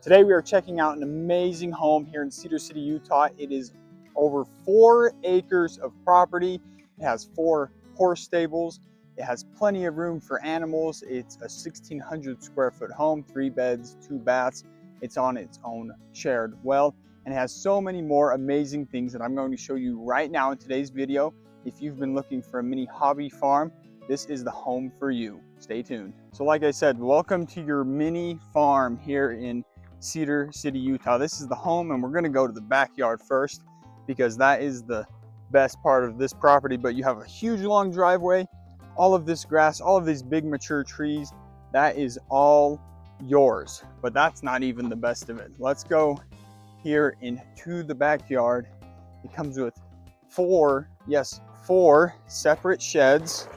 Today we are checking out an amazing home here in Cedar City, Utah. It is over 4 acres of property. It has 4 horse stables. It has plenty of room for animals. It's a 1,600 square foot home, 3 beds, 2 baths. It's on its own shared well, and it has so many more amazing things that I'm going to show you right now in today's video. If you've been looking for a mini hobby farm, this is the home for you. Stay tuned. So like I said, welcome to your mini farm here in Cedar City, Utah. This is the home, and we're going to go to the backyard first because that is the best part of this property. But you have a huge long driveway, all of this grass, all of these big mature trees, that is all yours. But that's not even the best of it. Let's go here into the backyard. It comes with 4 separate sheds,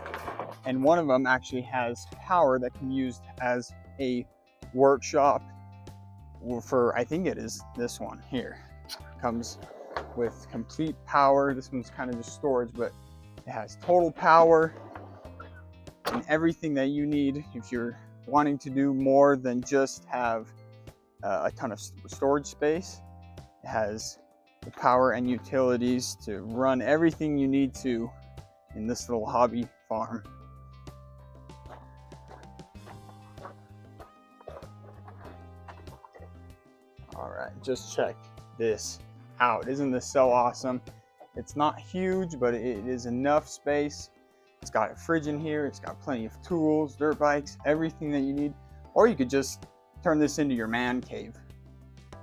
and one of them actually has power that can be used as a workshop for, I think it is this one here. Comes with complete power. This one's kind of just storage, but it has total power and everything that you need if you're wanting to do more than just have a ton of storage space. It has the power and utilities to run everything you need to in this little hobby farm. All right, just check this out. Isn't this so awesome? It's not huge, but it is enough space. It's got a fridge in here. It's got plenty of tools, dirt bikes, everything that you need. Or you could just turn this into your man cave.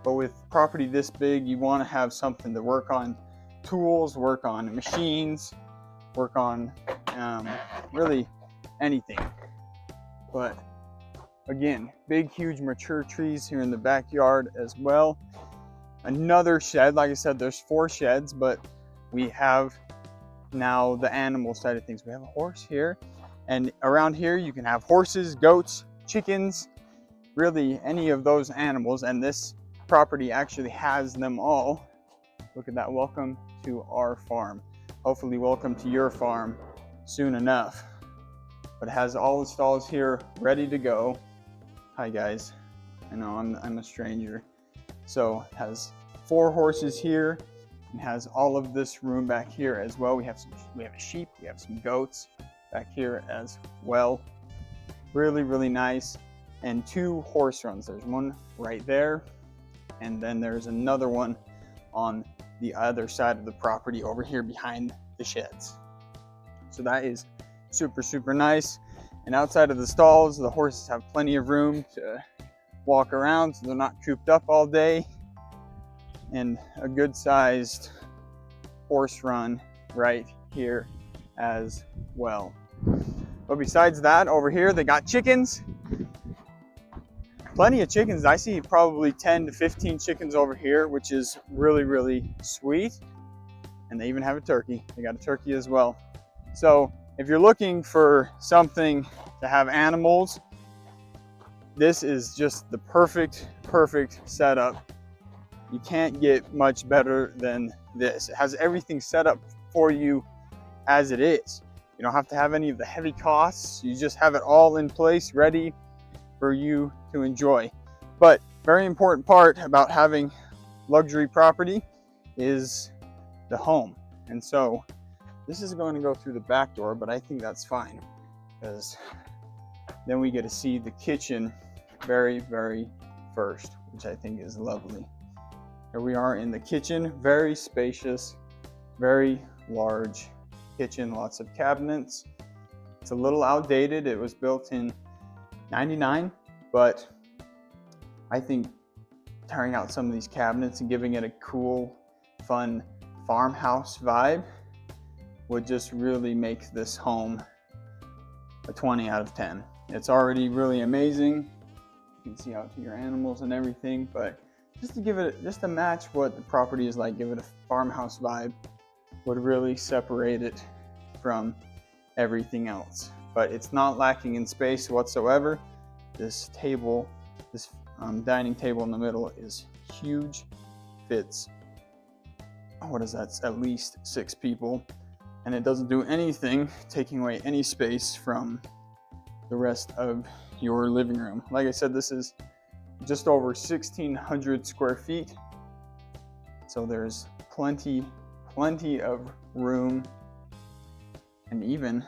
But with property this big, you want to have something to work on tools, work on machines, work on really anything. But again, big, huge, mature trees here in the backyard as well. Another shed. Like I said, there's 4 sheds, but we have now the animal side of things. We have a horse here, and around here you can have horses, goats, chickens, really any of those animals, and this property actually has them all. Look at that. Welcome to our farm. Hopefully welcome to your farm soon enough. But it has all the stalls here ready to go. Hi guys, I know I'm a stranger. So it has 4 horses here and has all of this room back here as well. We have a sheep, we have some goats back here as well. Really, really nice. And 2 horse runs. There's one right there, and then there's another one on the other side of the property over here behind the sheds. So that is super, super nice. And outside of the stalls, the horses have plenty of room to walk around, so they're not cooped up all day. And a good sized horse run right here as well. But besides that, over here they got chickens. Plenty of chickens. I see probably 10 to 15 chickens over here, which is really, really sweet. And they even have a turkey. They got a turkey as well. So if you're looking for something to have animals, this is just the perfect setup. You can't get much better than this. It has everything set up for you as it is. You don't have to have any of the heavy costs. You just have it all in place, ready for you to enjoy. But very important part about having luxury property is the home. And so this is going to go through the back door, but I think that's fine because then we get to see the kitchen very, very first, which I think is lovely. Here we are in the kitchen, very spacious, very large kitchen, lots of cabinets. It's a little outdated. It was built in '99, but I think tearing out some of these cabinets and giving it a cool, fun farmhouse vibe would just really make this home a 20 out of 10. It's already really amazing. You can see out to your animals and everything, but just to give it, just to match what the property is like, give it a farmhouse vibe, would really separate it from everything else. But it's not lacking in space whatsoever. This table, this dining table in the middle is huge. Fits, what is that? It's at least 6 people. And it doesn't do anything taking away any space from the rest of your living room. Like I said, this is just over 1,600 square feet. So there's plenty of room. And even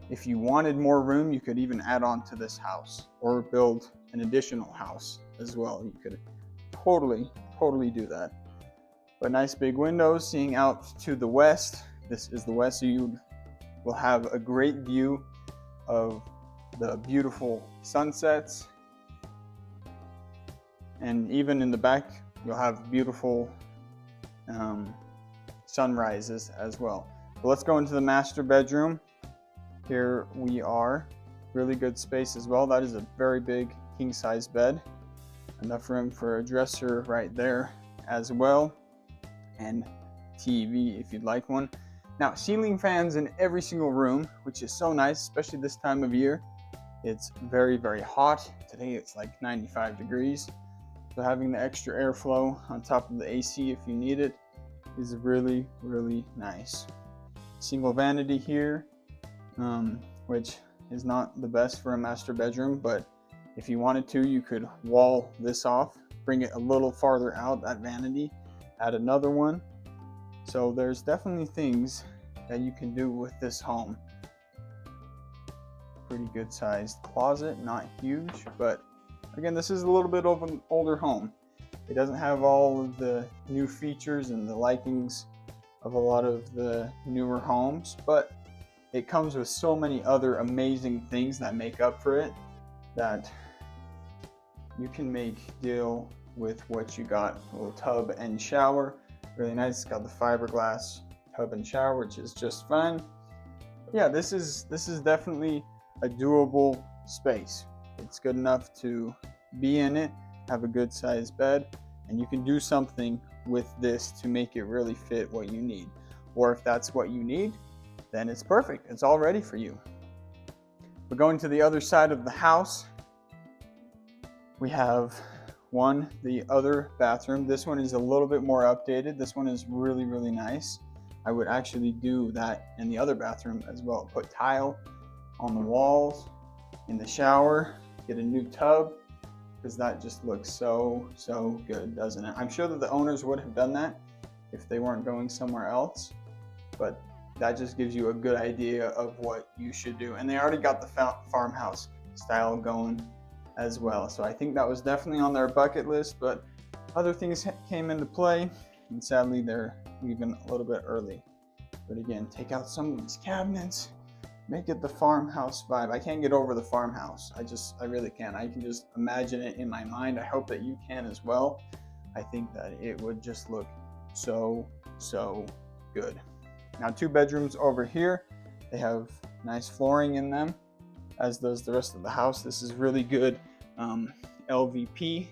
if you wanted more room, you could even add on to this house or build an additional house as well. You could totally do that. But nice big windows seeing out to the west. This is the west, so you will have a great view of the beautiful sunsets. And even in the back, you'll have beautiful sunrises as well. But let's go into the master bedroom. Here we are. Really good space as well. That is a very big king size bed. Enough room for a dresser right there as well. And TV if you'd like one. Now, ceiling fans in every single room, which is so nice, especially this time of year. It's very hot. Today it's like 95 degrees. So having the extra airflow on top of the AC if you need it is really nice. Single vanity here, which is not the best for a master bedroom, but if you wanted to, you could wall this off, bring it a little farther out, that vanity, add another one. So there's definitely things that you can do with this home. Pretty good sized closet, not huge, but again, this is a little bit of an older home. It doesn't have all of the new features and the likings of a lot of the newer homes, but it comes with so many other amazing things that make up for it that you can make deal with what you got. A little tub and shower, really nice. It's got the fiberglass tub and shower, which is just fine. But yeah, this is definitely a doable space. It's good enough to be in it, have a good sized bed, and you can do something with this to make it really fit what you need. Or if that's what you need, then it's perfect. It's all ready for you. But going to the other side of the house, we have the other bathroom. This one is a little bit more updated. This one is really nice. I would actually do that in the other bathroom as well. Put tile on the walls, in the shower, get a new tub, because that just looks so good, doesn't it? I'm sure that the owners would have done that if they weren't going somewhere else, but that just gives you a good idea of what you should do. And they already got the farmhouse style going as well, so I think that was definitely on their bucket list, but other things came into play, and sadly they're leaving a little bit early. But again, take out some of these cabinets, make it the farmhouse vibe. I can't get over the farmhouse. I really can't. I can just imagine it in my mind. I hope that you can as well. I think that it would just look so good. Now, 2 bedrooms over here. They have nice flooring in them, as does the rest of the house. This is really good LVP.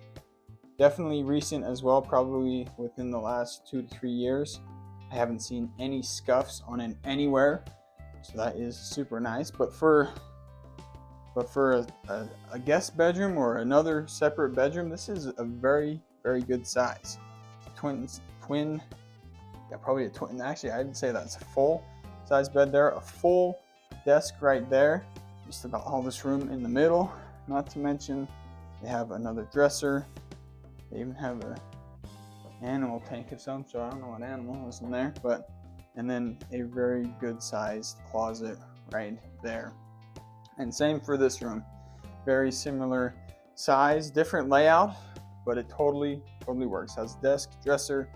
Definitely recent as well, probably within the last 2 to 3 years. I haven't seen any scuffs on it anywhere. So that is super nice. But for a guest bedroom or another separate bedroom, this is a very good size. Twin, yeah, probably a twin. Actually, I'd say that's a full size bed there. A full desk right there. Just about all this room in the middle. Not to mention, they have another dresser. They even have an animal tank of some sort. I don't know what animal is in there, but. And then a very good sized closet right there. And same for this room. Very similar size, different layout, but it totally works. Has desk, dresser,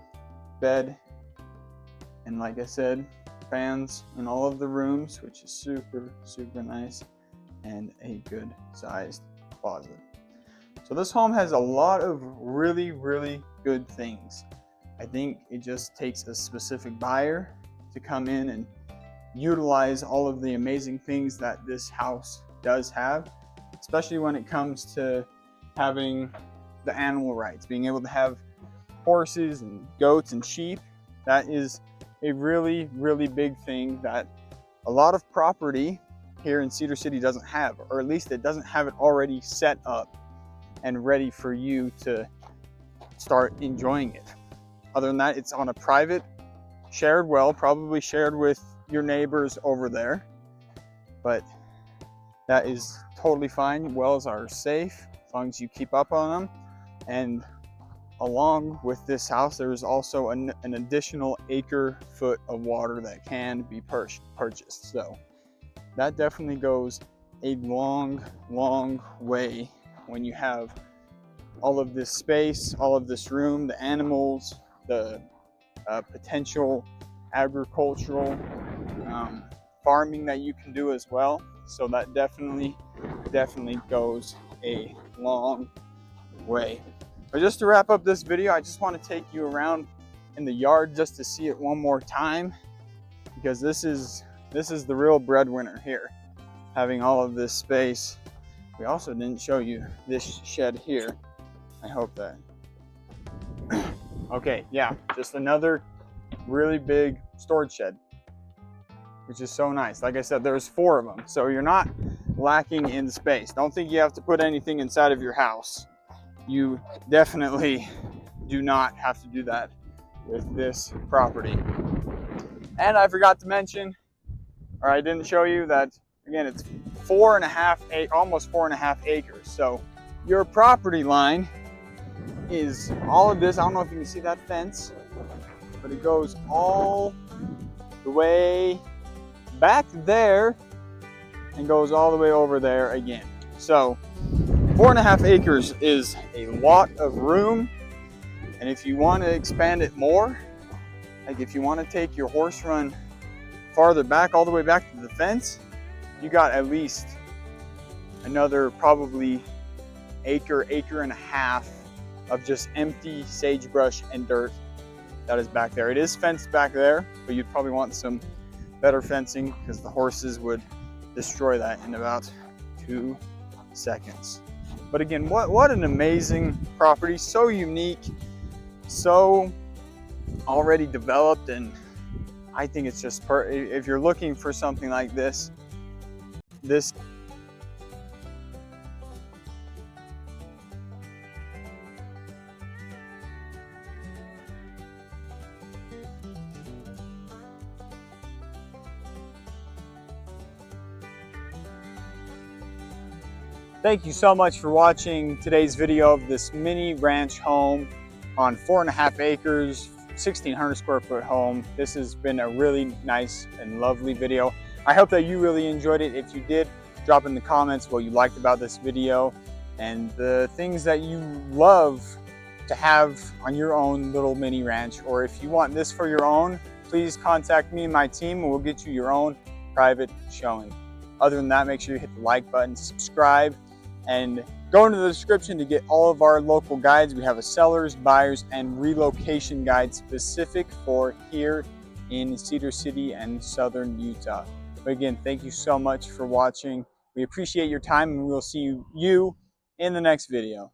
bed, and like I said, fans in all of the rooms, which is super nice, and a good sized closet. So this home has a lot of really good things. I think it just takes a specific buyer to come in and utilize all of the amazing things that this house does have, especially when it comes to having the animal rights, being able to have horses and goats and sheep. That is a really big thing that a lot of property here in Cedar City doesn't have, or at least it doesn't have it already set up and ready for you to start enjoying it. Other than that, it's on a private shared well, probably shared with your neighbors over there, but that is totally fine. Wells are safe as long as you keep up on them. And along with this house, there is also an additional acre-foot of water that can be purchased. So that definitely goes a long way when you have all of this space, all of this room, the animals, the potential agricultural farming that you can do as well. So that definitely goes a long way. But just to wrap up this video, I just want to take you around in the yard just to see it one more time, because this is the real breadwinner here, having all of this space. We also didn't show you this shed here. I hope that. Okay, yeah, just another really big storage shed, which is so nice. Like I said, there's 4 of them, so you're not lacking in space. Don't think you have to put anything inside of your house. You definitely do not have to do that with this property. And I forgot to mention, or I didn't show you, that again, it's 4.5, almost 4.5 acres. So your property line is all of this. I don't know if you can see that fence, but it goes all the way back there and goes all the way over there again. So 4.5 acres is a lot of room. And if you want to expand it more, like if you want to take your horse run farther back, all the way back to the fence, you got at least another probably acre and a half of just empty sagebrush and dirt that is back there. It is fenced back there, but you'd probably want some better fencing because the horses would destroy that in about 2 seconds. But again, what an amazing property, so unique, so already developed, and I think it's just if you're looking for something like this. Thank you so much for watching today's video of this mini ranch home on 4.5 acres, 1,600 square foot home. This has been a really nice and lovely video. I hope that you really enjoyed it. If you did, drop in the comments what you liked about this video and the things that you love to have on your own little mini ranch. Or if you want this for your own, please contact me and my team and we'll get you your own private showing. Other than that, make sure you hit the like button, subscribe, and go into the description to get all of our local guides. We have a sellers, buyers, and relocation guide specific for here in Cedar City and southern Utah. But again, thank you so much for watching. We appreciate your time and we will see you in the next video.